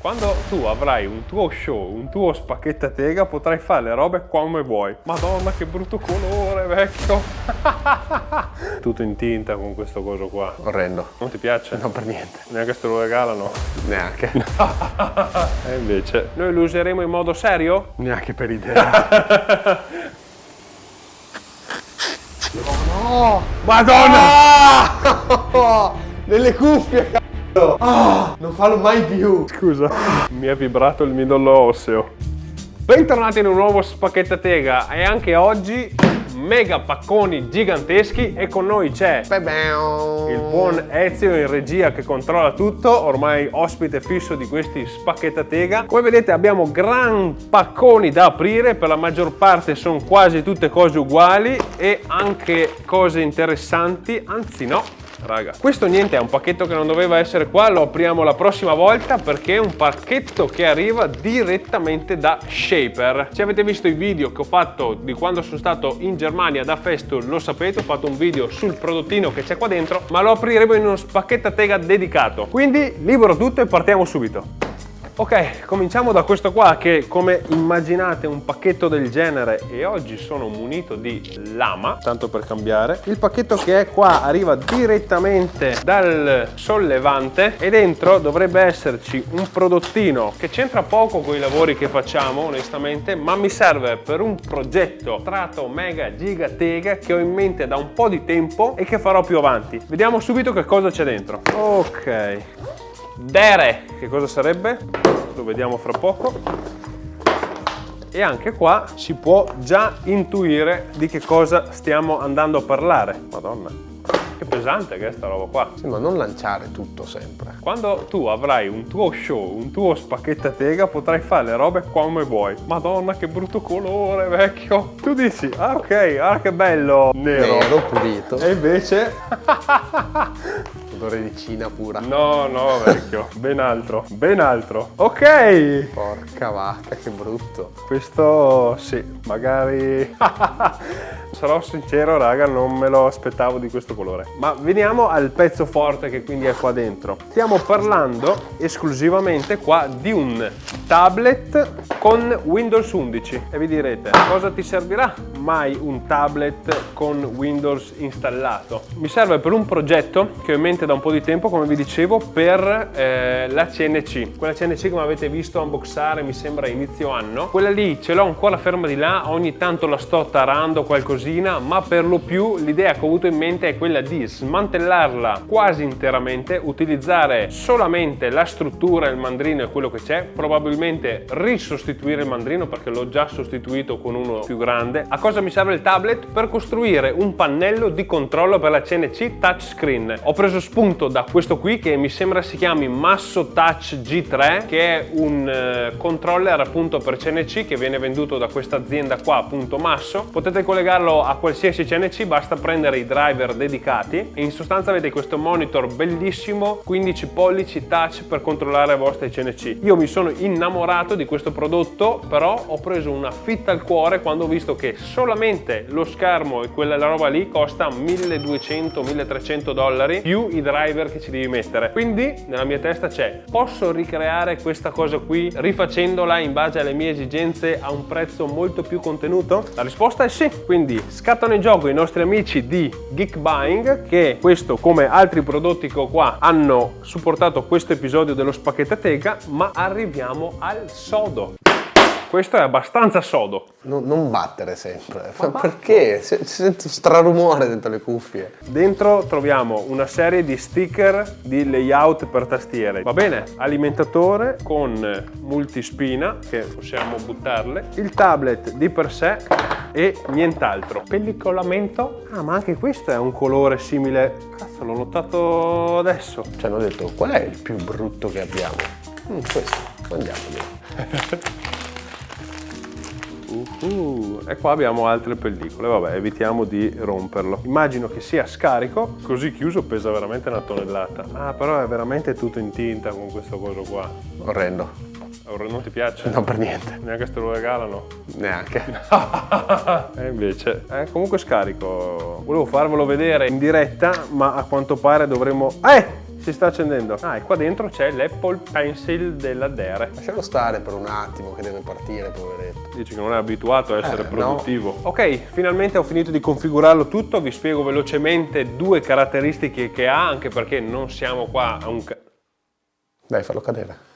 Quando tu avrai un tuo show, un tuo spacchettatega, potrai fare le robe come vuoi. Madonna, che brutto colore, vecchio! Tutto in tinta con questo coso qua. Orrendo. Non ti piace? No, per niente. Neanche se te lo regalano? Neanche. E invece, noi lo useremo in modo serio? Neanche per idea. No! Madonna! Nelle cuffie, cazzo! Non fallo mai più! Scusa, mi è vibrato il midollo osseo. Bentornati in un nuovo spacchettatega e anche oggi mega pacconi giganteschi e con noi c'è il buon Ezio in regia che controlla tutto, ormai ospite fisso di questi spacchettatega. Come vedete abbiamo gran pacconi da aprire, per la maggior parte sono quasi tutte cose uguali e anche cose interessanti, anzi no. Raga, questo niente, è un pacchetto che non doveva essere qua, lo apriamo la prossima volta perché è un pacchetto che arriva direttamente da Shaper. Se avete visto i video che ho fatto di quando sono stato in Germania da Festool, lo sapete, ho fatto un video sul prodottino che c'è qua dentro, ma lo apriremo in uno spacchettatega dedicato. Quindi libero tutto e partiamo subito. Ok, cominciamo da questo qua che, come immaginate, è un pacchetto del genere e oggi sono munito di lama, tanto per cambiare. Il pacchetto che è qua arriva direttamente dal sollevante e dentro dovrebbe esserci un prodottino che c'entra poco con i lavori che facciamo, onestamente, ma mi serve per un progetto strato mega giga tega che ho in mente da un po' di tempo e che farò più avanti. Vediamo subito che cosa c'è dentro. Ok. Dere, che cosa sarebbe? Lo vediamo fra poco. E anche qua si può già intuire di che cosa stiamo andando a parlare. Madonna, che pesante che è sta roba qua. Sì, ma non lanciare tutto sempre. Quando tu avrai un tuo show, un tuo spacchettatega, potrai fare le robe come vuoi. Madonna, che brutto colore, vecchio. Tu dici, ah ok, ah che bello, nero. Nero, pulito. E invece... Odore di Cina pura. No, no, vecchio, ben altro, ben altro. Ok! Porca vacca, che brutto. Questo sì, magari... Sarò sincero, raga, non me lo aspettavo di questo colore. Ma veniamo al pezzo forte che quindi è qua dentro. Stiamo parlando esclusivamente qua di un tablet con Windows 11. E vi direte, cosa ti servirà mai un tablet con Windows installato? Mi serve per un progetto che ho in mente da un po' di tempo, come vi dicevo, per la CNC. Quella CNC come avete visto unboxare, mi sembra inizio anno. Quella lì ce l'ho ancora ferma di là, ogni tanto la sto tarando qualcosina, ma per lo più l'idea che ho avuto in mente è quella di smantellarla quasi interamente, utilizzare solamente la struttura, il mandrino e quello che c'è, probabilmente risostituire il mandrino perché l'ho già sostituito con uno più grande. A cosa mi serve il tablet? Per costruire un pannello di controllo per la CNC touchscreen. Ho preso spunto da questo qui che mi sembra si chiami Masso Touch G3, che è un controller appunto per CNC che viene venduto da questa azienda qua, appunto Masso. Potete collegarlo a qualsiasi CNC, basta prendere i driver dedicati e in sostanza avete questo monitor bellissimo 15 pollici touch per controllare le vostre CNC. Io mi sono innamorato di questo prodotto, però ho preso una fitta al cuore quando ho visto che solamente lo schermo e quella roba lì costa $1.200-1.300 più i driver che ci devi mettere. Quindi nella mia testa c'è, posso ricreare questa cosa qui rifacendola in base alle mie esigenze a un prezzo molto più contenuto? La risposta è sì. Quindi scattano in gioco i nostri amici di Geekbuying, che questo come altri prodotti che ho qua hanno supportato questo episodio dello spacchettatega, ma arriviamo al sodo. Questo è abbastanza sodo. Non battere sempre. Ma perché? Sento strarumore dentro le cuffie. Dentro troviamo una serie di sticker di layout per tastiere. Va bene? Alimentatore con multispina, che possiamo buttarle. Il tablet di per sé e nient'altro. Pellicolamento. Ah, ma anche questo è un colore simile. Cazzo, l'ho notato adesso. Ci hanno detto, qual è il più brutto che abbiamo? Questo. Andiamoli. E qua abbiamo altre pellicole, vabbè, evitiamo di romperlo. Immagino che sia scarico, così chiuso pesa veramente una tonnellata. Ah, però è veramente tutto in tinta con questo coso qua. Orrendo. Non ti piace? No, per niente. Neanche se te lo regalano? Neanche. E invece, comunque scarico. Volevo farvelo vedere in diretta, ma a quanto pare dovremmo... Si sta accendendo. Ah, e qua dentro c'è l'Apple Pencil della Dare. Lascialo stare per un attimo che deve partire, poveretto. Dici che non è abituato a essere produttivo. No. Ok, finalmente ho finito di configurarlo tutto. Vi spiego velocemente due caratteristiche che ha, anche perché non siamo qua a un... Dai, fallo cadere.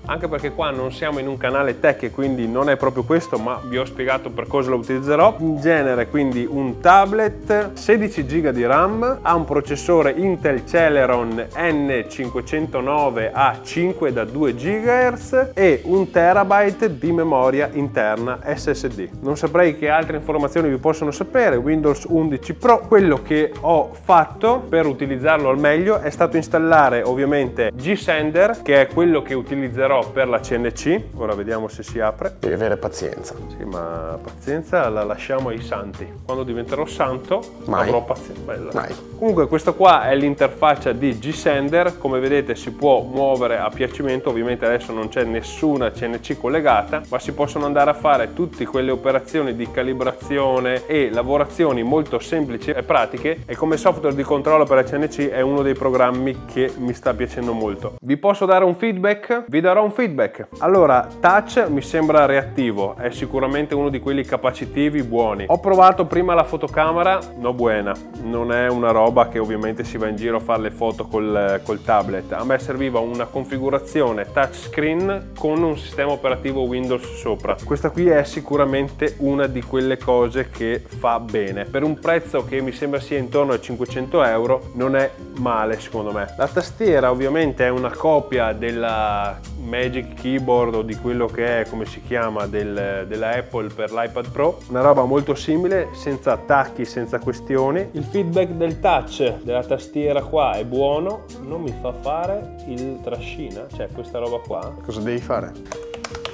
Anche perché qua non siamo in un canale tech e quindi non è proprio questo, ma vi ho spiegato per cosa lo utilizzerò. In genere quindi un tablet, 16 GB di RAM, ha un processore Intel Celeron N509A5 da 2 GHz e 1 TB di memoria interna SSD. Non saprei che altre informazioni vi possono sapere. Windows 11 Pro. Quello che ho fatto per utilizzarlo al meglio è stato installare ovviamente G-Sender, che è quello che utilizzerò per la CNC. Ora vediamo se si apre. Devi avere pazienza. Sì, ma pazienza la lasciamo ai santi. Quando diventerò santo avrò pazienza. Bella. Mai. Comunque questa qua è l'interfaccia di G-Sender. Come vedete si può muovere a piacimento. Ovviamente adesso non c'è nessuna CNC collegata, ma si possono andare a fare tutte quelle operazioni di calibrazione e lavorazioni molto semplici e pratiche, e come software di controllo per la CNC è uno dei programmi che mi sta piacendo molto. Vi posso dare un feedback? Vi darò un feedback. Allora, touch mi sembra reattivo, è sicuramente uno di quelli capacitivi buoni. Ho provato prima la fotocamera, no buena, non è una roba che ovviamente si va in giro a fare le foto col tablet. A me serviva una configurazione touchscreen con un sistema operativo Windows sopra. Questa qui è sicuramente una di quelle cose che fa bene. Per un prezzo che mi sembra sia intorno ai 500 euro non è male secondo me. La tastiera ovviamente è una copia della Magic Keyboard o di quello che è, come si chiama, della Apple per l'iPad Pro, una roba molto simile, senza attacchi, senza questioni. Il feedback del touch della tastiera qua è buono, non mi fa fare il trascina, cioè questa roba qua. Cosa devi fare?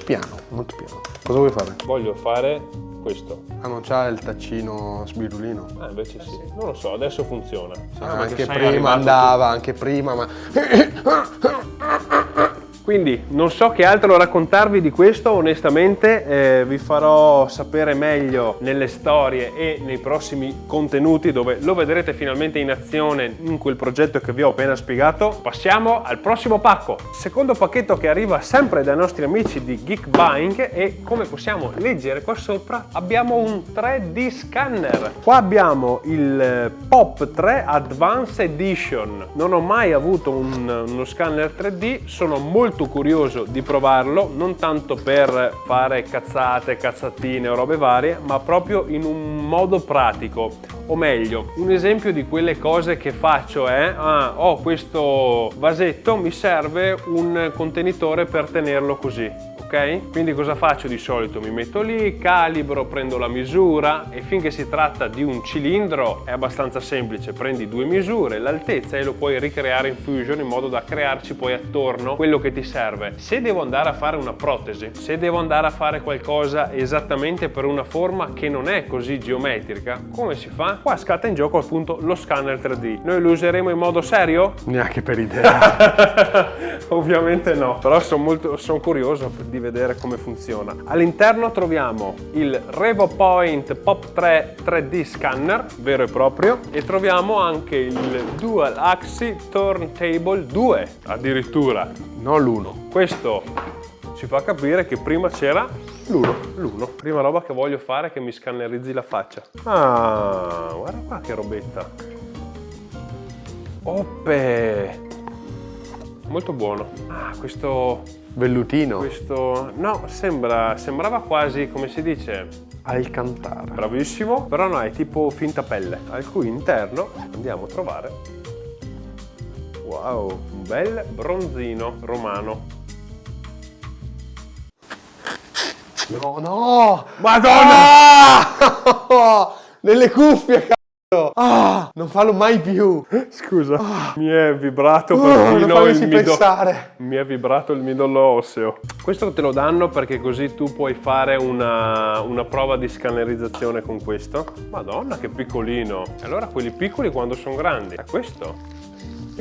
Piano, molto piano. Cosa vuoi fare? Voglio fare questo. Ah, non c'ha il taccino sbirulino? Invece sì. Non lo so, adesso funziona. Anche prima andava, anche prima, ma... Quindi non so che altro raccontarvi di questo, onestamente vi farò sapere meglio nelle storie e nei prossimi contenuti, dove lo vedrete finalmente in azione in quel progetto che vi ho appena spiegato. Passiamo al prossimo pacco. Secondo pacchetto che arriva sempre dai nostri amici di Geek Buying, e come possiamo leggere qua sopra abbiamo un 3D scanner. Qua abbiamo il Pop 3 Advanced Edition. Non ho mai avuto uno scanner 3D, sono molto curioso di provarlo, non tanto per fare cazzatine o robe varie, ma proprio in un modo pratico. O meglio, un esempio di quelle cose che faccio è: ho questo vasetto, mi serve un contenitore per tenerlo così. Ok? Quindi cosa faccio di solito? Mi metto lì, calibro, prendo la misura, e finché si tratta di un cilindro è abbastanza semplice, prendi due misure, l'altezza, e lo puoi ricreare in Fusion in modo da crearci poi attorno quello che ti serve. Se devo andare a fare una protesi, se devo andare a fare qualcosa esattamente per una forma che non è così geometrica, come si fa? Qua scatta in gioco appunto lo scanner 3D. Noi lo useremo in modo serio? Neanche per idea. Ovviamente no, però sono curioso di vedere come funziona. All'interno troviamo il RevoPoint Pop 3 3D Scanner vero e proprio, e troviamo anche il Dual Axis Turntable 2 addirittura, non l'1. Questo ci fa capire che prima c'era l'1. Prima roba che voglio fare è che mi scannerizzi la faccia. Guarda qua che robetta. Oppe! Molto buono. Questo vellutino. Questo no, sembrava quasi, come si dice, Alcantara. Bravissimo, però no, è tipo finta pelle, al cui interno andiamo a trovare, wow, un bel bronzino romano. No! Madonna! Nelle cuffie, non fallo mai più. Scusa, mi è vibrato perfino mi è vibrato il midollo osseo. Questo te lo danno perché così tu puoi fare una prova di scannerizzazione con questo. Madonna che piccolino. Allora quelli piccoli quando sono grandi. È questo?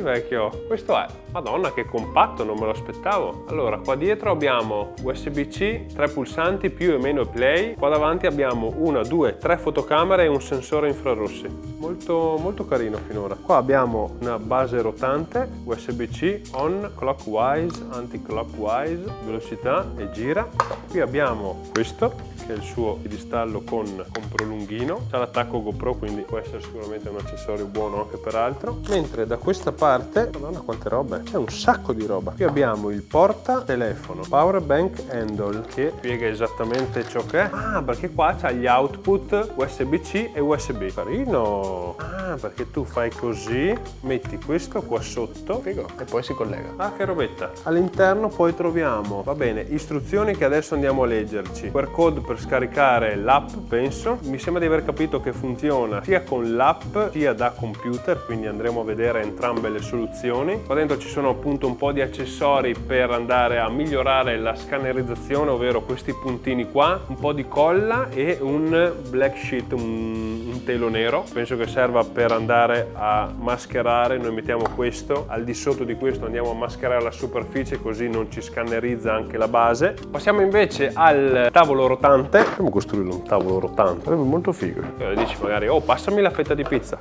Sì, vecchio, questo è. Madonna, che compatto, non me lo aspettavo. Allora, qua dietro abbiamo USB-C, 3 pulsanti, più e meno play. Qua davanti abbiamo 1, 2, 3 fotocamere e un sensore infrarossi. Molto, molto carino finora. Qua abbiamo una base rotante, USB-C, on, clockwise, anti-clockwise, velocità e gira. Qui abbiamo questo, che è il suo piedistallo con prolunghino. C'ha l'attacco GoPro, quindi può essere sicuramente un accessorio buono anche per altro. Mentre da questa parte, madonna quante robe, c'è un sacco di roba. Qui abbiamo il porta telefono, power bank handle, che spiega esattamente ciò che è. Ah, perché qua c'ha gli output USB-C e USB. Carino! Ah, perché tu fai così, metti questo qua sotto. Figo. E poi si collega. Ah, che robetta. All'interno poi troviamo, va bene, istruzioni che adesso andiamo a leggerci. QR code per scaricare l'app, penso. Mi sembra di aver capito che funziona sia con l'app sia da computer, quindi andremo a vedere entrambe le soluzioni. Qua dentro ci sono appunto un po' di accessori per andare a migliorare la scannerizzazione, ovvero questi puntini qua, un po' di colla e un black sheet, un telo nero. Penso che serva per andare a mascherare. Noi mettiamo questo, al di sotto di questo andiamo a mascherare la superficie, così non ci scannerizza anche la base. Passiamo invece al tavolo rotante. Possiamo costruire un tavolo rotante, sarebbe molto figo. Dici magari, oh, passami la fetta di pizza.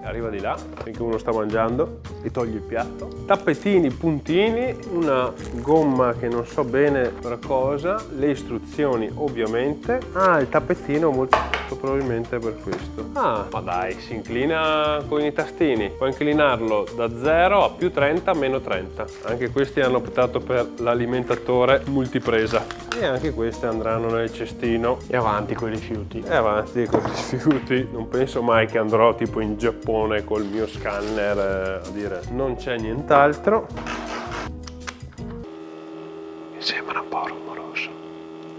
Arriva di là finché uno sta mangiando e toglie il piatto. Tappetini, puntini, una gomma che non so bene per cosa, le istruzioni ovviamente. Ah, il tappetino molto probabilmente per questo. Ah, ma dai, si inclina con i tastini. Puoi inclinarlo da 0 a più 30 a meno 30. Anche questi hanno optato per l'alimentatore multipresa. E anche queste andranno nel cestino. E avanti con i rifiuti. E avanti con i rifiuti. Non penso mai che andrò tipo in Giappone col mio scanner a dire non c'è nient'altro. Mi sembra un po' rumoroso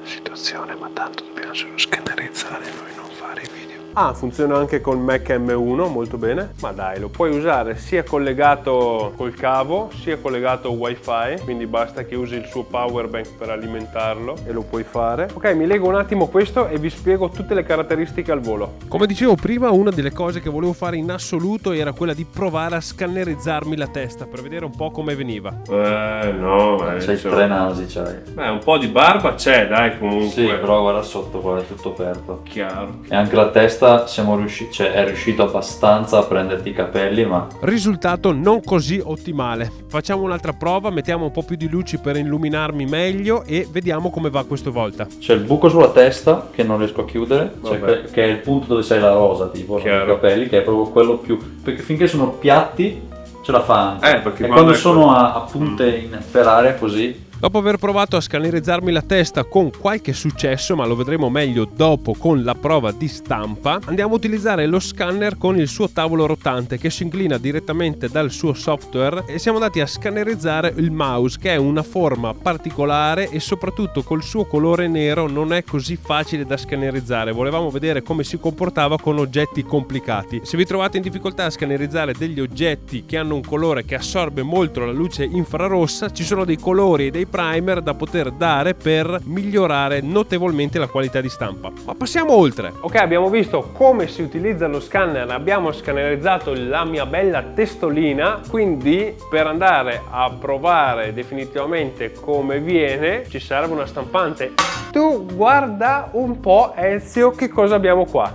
la situazione, ma tanto dobbiamo solo scannerizzare e noi non fare i video. Ah, funziona anche con Mac M1, molto bene. Ma dai, lo puoi usare sia collegato col cavo, sia collegato wifi, quindi basta che usi il suo power bank per alimentarlo e lo puoi fare. Ok, mi lego un attimo questo e vi spiego tutte le caratteristiche al volo. Come dicevo prima, una delle cose che volevo fare in assoluto era quella di provare a scannerizzarmi la testa per vedere un po' come veniva. No, c'hai 3 nasi, c'hai. Beh, un po' di barba c'è, dai, comunque. Sì, però guarda sotto, qua è tutto aperto. Chiaro. E anche la testa siamo riusciti, cioè è riuscito abbastanza a prenderti i capelli, ma risultato non così ottimale. Facciamo un'altra prova, mettiamo un po' più di luci per illuminarmi meglio e vediamo come va questa volta. c'è il buco sulla testa che non riesco a chiudere, cioè che è il punto dove sei la rosa, tipo, i capelli, che è proprio quello più, perché finché sono piatti ce la fa anche. Perché e quando sono a punte per aria così. Dopo aver provato a scannerizzarmi la testa con qualche successo, ma lo vedremo meglio dopo con la prova di stampa, andiamo a utilizzare lo scanner con il suo tavolo rotante che si inclina direttamente dal suo software e siamo andati a scannerizzare il mouse, che è una forma particolare e soprattutto col suo colore nero non è così facile da scannerizzare. Volevamo vedere come si comportava con oggetti complicati. Se vi trovate in difficoltà a scannerizzare degli oggetti che hanno un colore che assorbe molto la luce infrarossa, ci sono dei colori e dei primer da poter dare per migliorare notevolmente la qualità di stampa. Ma passiamo oltre. Ok, abbiamo visto come si utilizza lo scanner, abbiamo scannerizzato la mia bella testolina, quindi per andare a provare definitivamente come viene ci serve una stampante. Tu guarda un po', Ezio, che cosa abbiamo qua.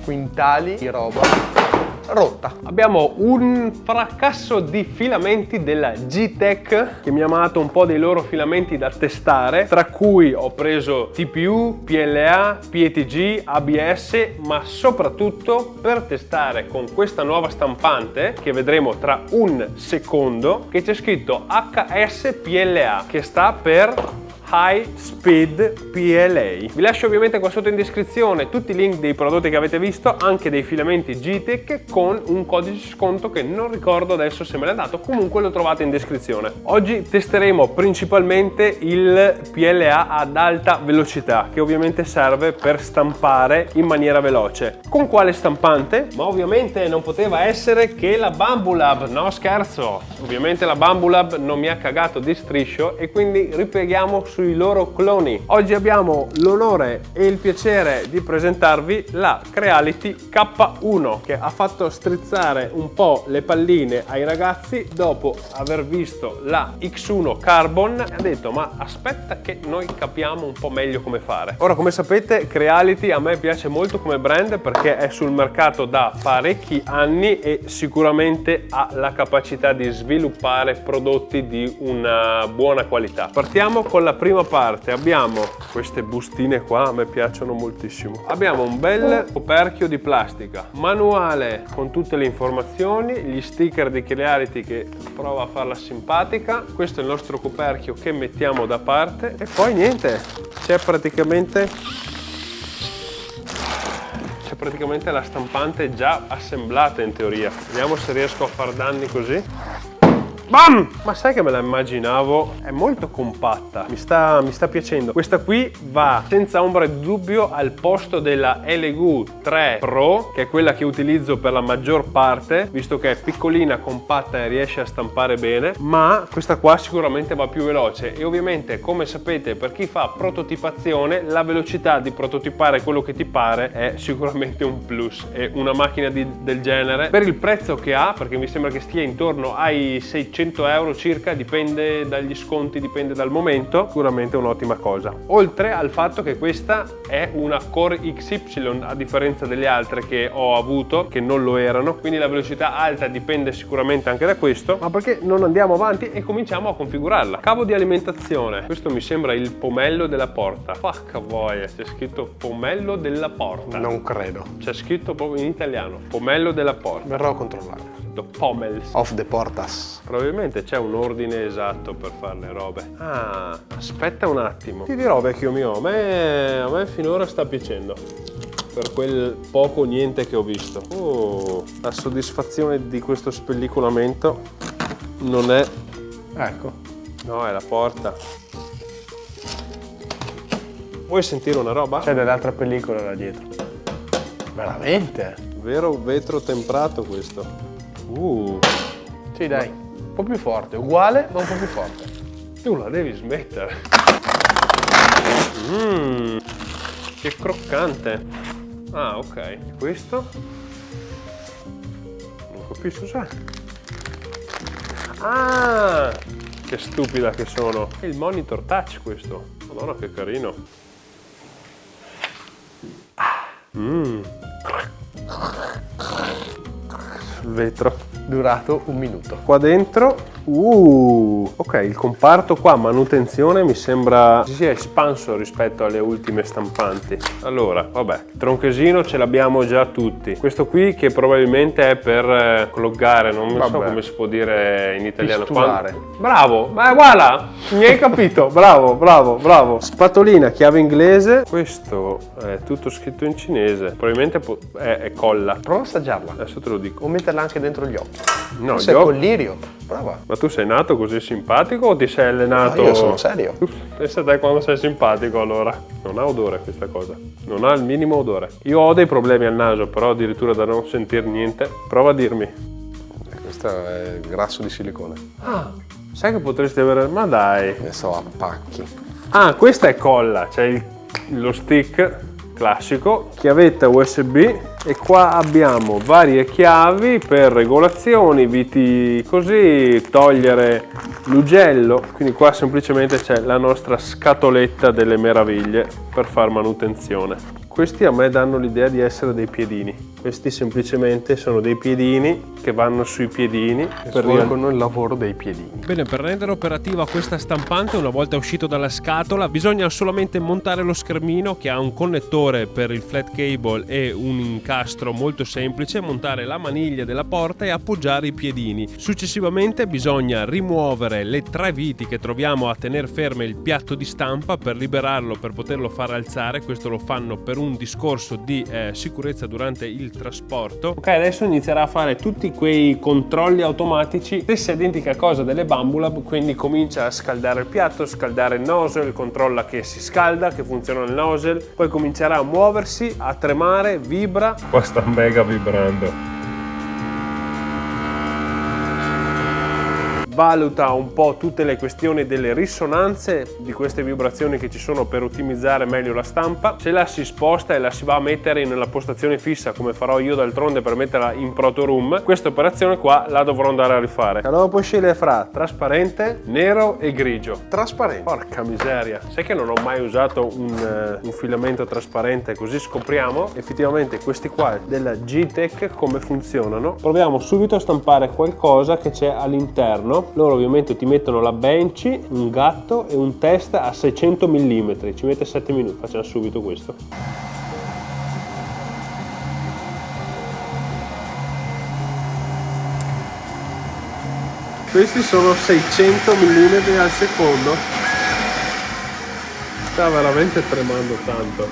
Quintali di roba rotta. Abbiamo un fracasso di filamenti della G-Tech che mi ha mandato un po' dei loro filamenti da testare, tra cui ho preso TPU, PLA, PETG, ABS, ma soprattutto per testare con questa nuova stampante che vedremo tra un secondo, che c'è scritto HSPLA, che sta per High Speed PLA. Vi lascio ovviamente qua sotto in descrizione tutti i link dei prodotti che avete visto, anche dei filamenti G-Tech con un codice sconto che non ricordo adesso se me l'ha dato, comunque lo trovate in descrizione. Oggi testeremo principalmente il PLA ad alta velocità, che ovviamente serve per stampare in maniera veloce. Con quale stampante? Ma ovviamente non poteva essere che la Bambulab, no scherzo! Ovviamente la Bambulab non mi ha cagato di striscio e quindi ripieghiamo su sui loro cloni. Oggi abbiamo l'onore e il piacere di presentarvi la Creality K1, che ha fatto strizzare un po' le palline ai ragazzi dopo aver visto la X1 Carbon e ha detto: ma aspetta che noi capiamo un po' meglio come fare. Ora, come sapete, Creality a me piace molto come brand perché è sul mercato da parecchi anni e sicuramente ha la capacità di sviluppare prodotti di una buona qualità. Partiamo con la prima parte. Abbiamo queste bustine qua, a me piacciono moltissimo. Abbiamo un bel coperchio di plastica, manuale con tutte le informazioni, gli sticker di Creality che prova a farla simpatica. Questo è il nostro coperchio che mettiamo da parte e poi niente, c'è praticamente la stampante già assemblata in teoria. Vediamo se riesco a far danni così. Bam! Ma sai che me la immaginavo? È molto compatta, mi sta piacendo. Questa qui va senza ombra di dubbio al posto della LGU 3 Pro, che è quella che utilizzo per la maggior parte, visto che è piccolina, compatta e riesce a stampare bene, ma questa qua sicuramente va più veloce e ovviamente, come sapete, per chi fa prototipazione, la velocità di prototipare quello che ti pare è sicuramente un plus, e una macchina del genere, per il prezzo che ha, perché mi sembra che stia intorno ai 600 euro circa, dipende dagli sconti, dipende dal momento, sicuramente un'ottima cosa. Oltre al fatto che questa è una Core XY, a differenza delle altre che ho avuto che non lo erano, quindi la velocità alta dipende sicuramente anche da questo. Ma perché non andiamo avanti e cominciamo a configurarla? Cavo di alimentazione, questo mi sembra il pomello della porta. Porca voglia, c'è scritto pomello della porta. Non credo. C'è scritto proprio in italiano, pomello della porta. Verrò a controllare. Pommels. Off the portas. Probabilmente c'è un ordine esatto per fare le robe. Ah, aspetta un attimo. Ti dirò, vecchio mio, a me finora sta piacendo. Per quel poco o niente che ho visto. La soddisfazione di questo spellicolamento non è... Ecco. No, è la porta. Vuoi sentire una roba? C'è dell'altra pellicola là dietro. Veramente? Vero vetro temprato questo. Sì, dai, un po' più forte, uguale ma un po' più forte. Tu la devi smettere. Che croccante. Ah, ok. Questo? Non capisco cos'è. Ah, che stupida che sono. È il monitor touch questo. Madonna, che carino. Vetro Durato un minuto. qua dentro. Ok, il comparto qua manutenzione mi sembra si sia espanso rispetto alle ultime stampanti. Allora, vabbè, il tronchesino ce l'abbiamo già tutti. Questo qui che probabilmente è per cloggare, non so come si può dire in italiano. Bravo, ma guarda, mi hai capito. Bravo. Spatolina, chiave inglese. Questo è tutto scritto in cinese. Probabilmente è colla. Prova a assaggiarla. Adesso te lo dico. O metterla anche dentro gli occhi. No, sei collirio. Prova. Ma tu sei nato così simpatico o ti sei allenato? No, io sono serio. Pensa a te quando sei simpatico allora. Non ha odore questa cosa. Non ha il minimo odore. Io ho dei problemi al naso, però addirittura da non sentir niente. Prova a dirmi. Questo è grasso di silicone. Ah, sai che potresti avere... Ma dai. Ne so, a pacchi. Ah, questa è colla. C'è lo stick classico, chiavetta USB e qua abbiamo varie chiavi per regolazioni, viti così, togliere l'ugello, quindi qua semplicemente c'è la nostra scatoletta delle meraviglie per far manutenzione. Questi a me danno l'idea di essere dei piedini. Questi semplicemente sono dei piedini che vanno sui piedini per svolgono il lavoro dei piedini. Bene, per rendere operativa questa stampante, una volta uscito dalla scatola, bisogna solamente montare lo schermino che ha un connettore per il flat cable e un incastro molto semplice, montare la maniglia della porta e appoggiare i piedini. Successivamente bisogna rimuovere le 3 viti che troviamo a tenere ferme il piatto di stampa per liberarlo, per poterlo far alzare. Questo lo fanno per un discorso di sicurezza durante il trasporto. Ok, adesso inizierà a fare tutti quei controlli automatici, stessa identica cosa delle Bambulab, quindi comincia a scaldare il piatto, scaldare il nozzle, controlla che si scalda, che funziona il nozzle, poi comincerà a muoversi, a tremare, vibra. Qua sta mega vibrando. valuta un po' tutte le questioni delle risonanze di queste vibrazioni che ci sono per ottimizzare meglio la stampa. Se la si sposta e la si va a mettere nella postazione fissa, come farò io d'altronde per metterla in Proto Room, questa operazione qua la dovrò andare a rifare. Allora puoi scegliere fra trasparente, nero e grigio. Trasparente. Porca miseria, sai che non ho mai usato un filamento trasparente, così scopriamo effettivamente questi qua della G-Tech come funzionano. Proviamo subito a stampare qualcosa che c'è all'interno. Loro ovviamente ti mettono la Benchy, un gatto e un test a 600 mm, ci mette 7 minuti, facciamo subito questo. Questi sono 600 mm al secondo. Sta veramente tremando tanto.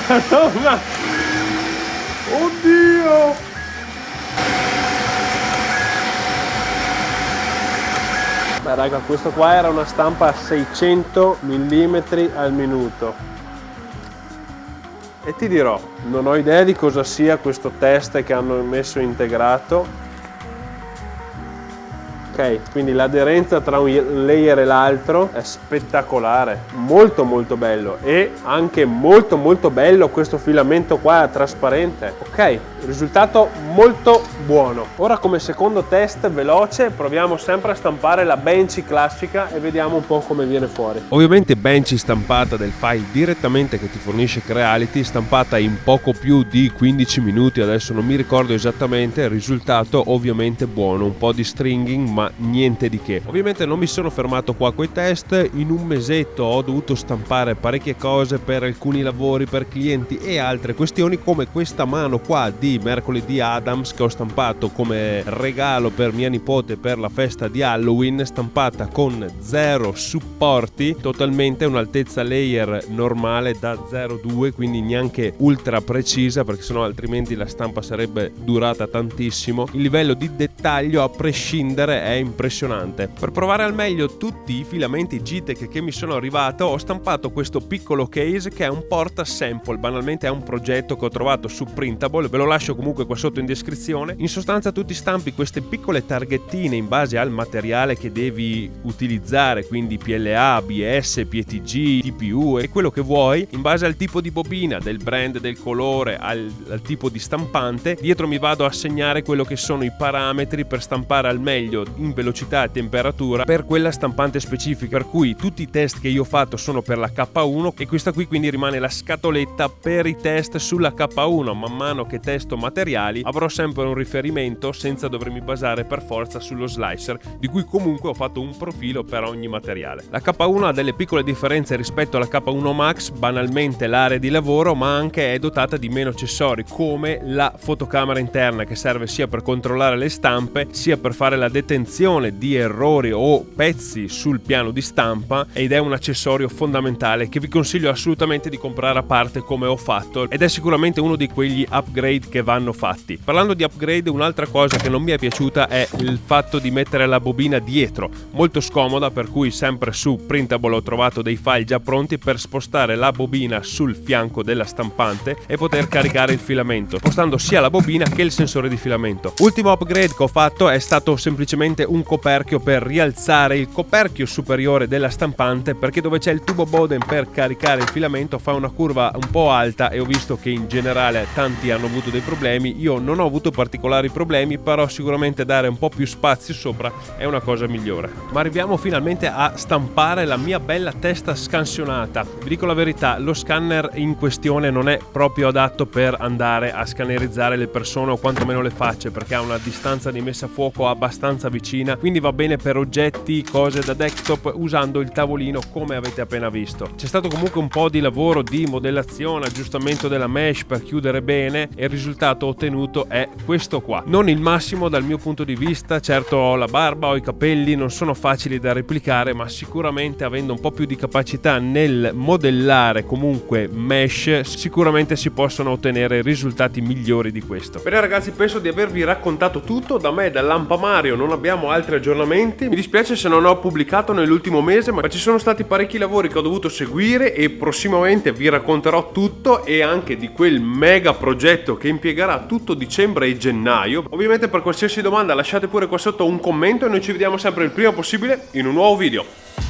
Madonna! Oddio! Beh raga, questo qua era una stampa a 600 mm al minuto. E ti dirò, non ho idea di cosa sia questo test che hanno messo integrato. Ok, quindi l'aderenza tra un layer e l'altro è spettacolare, molto molto bello, e anche molto molto bello questo filamento qua trasparente. Ok, risultato molto buono. Ora come secondo test veloce proviamo sempre a stampare la Benchy classica e vediamo un po' come viene fuori. Ovviamente Benchy stampata del file direttamente che ti fornisce Creality, stampata in poco più di 15 minuti, adesso non mi ricordo esattamente. Il risultato ovviamente buono, un po' di stringing ma niente di che. Ovviamente non mi sono fermato qua coi test, in un mesetto ho dovuto stampare parecchie cose per alcuni lavori, per clienti e altre questioni, come questa mano qua di Mercoledì Adams che ho stampato come regalo per mia nipote per la festa di Halloween, stampata con 0 supporti, totalmente un'altezza layer normale da 0,2, quindi neanche ultra precisa perché sennò altrimenti la stampa sarebbe durata tantissimo. Il livello di dettaglio a prescindere è impressionante. Per provare al meglio tutti i filamenti G-Tech che mi sono arrivato, ho stampato questo piccolo case che è un porta sample, banalmente è un progetto che ho trovato su Printable, ve lo lascio comunque qua sotto in descrizione. In sostanza tu ti stampi queste piccole targhettine in base al materiale che devi utilizzare, quindi PLA, ABS, PETG, TPU e quello che vuoi, in base al tipo di bobina, del brand, del colore, al tipo di stampante. Dietro mi vado a segnare quello che sono i parametri per stampare al meglio in velocità e temperatura per quella stampante specifica, per cui tutti i test che io ho fatto sono per la K1 e questa qui quindi rimane la scatoletta per i test sulla K1. Man mano che testo materiali avrò sempre un riferimento senza dovermi basare per forza sullo slicer, di cui comunque ho fatto un profilo per ogni materiale. La K1 ha delle piccole differenze rispetto alla K1 Max, banalmente l'area di lavoro, ma anche è dotata di meno accessori come la fotocamera interna che serve sia per controllare le stampe sia per fare la detenzione di errori o pezzi sul piano di stampa, ed è un accessorio fondamentale che vi consiglio assolutamente di comprare a parte come ho fatto, ed è sicuramente uno di quegli upgrade che vanno fatti. Parlando di upgrade, un'altra cosa che non mi è piaciuta è il fatto di mettere la bobina dietro, molto scomoda, per cui sempre su Printable ho trovato dei file già pronti per spostare la bobina sul fianco della stampante e poter caricare il filamento, spostando sia la bobina che il sensore di filamento. Ultimo upgrade che ho fatto è stato semplicemente un coperchio per rialzare il coperchio superiore della stampante, perché dove c'è il tubo Bowden per caricare il filamento fa una curva un po' alta e ho visto che in generale tanti hanno avuto dei problemi. Io non ho avuto particolari problemi, però sicuramente dare un po' più spazio sopra è una cosa migliore. Ma arriviamo finalmente a stampare la mia bella testa scansionata. Vi dico la verità, lo scanner in questione non è proprio adatto per andare a scannerizzare le persone o quantomeno le facce, perché ha una distanza di messa a fuoco abbastanza vicina, quindi va bene per oggetti, cose da desktop, usando il tavolino come avete appena visto. C'è stato comunque un po' di lavoro di modellazione, aggiustamento della mesh per chiudere bene, e il risultato ottenuto è questo qua. Non il massimo dal mio punto di vista, certo ho la barba, ho i capelli, non sono facili da replicare, ma sicuramente avendo un po' più di capacità nel modellare comunque mesh, sicuramente si possono ottenere risultati migliori di questo. Bene ragazzi, penso di avervi raccontato tutto. Da me, da Lampa Mario, non abbiamo altri aggiornamenti. Mi dispiace se non ho pubblicato nell'ultimo mese, ma ci sono stati parecchi lavori che ho dovuto seguire e prossimamente vi racconterò tutto, e anche di quel mega progetto che impiegherà tutto dicembre e gennaio gennaio. Ovviamente per qualsiasi domanda lasciate pure qua sotto un commento e noi ci vediamo sempre il prima possibile in un nuovo video.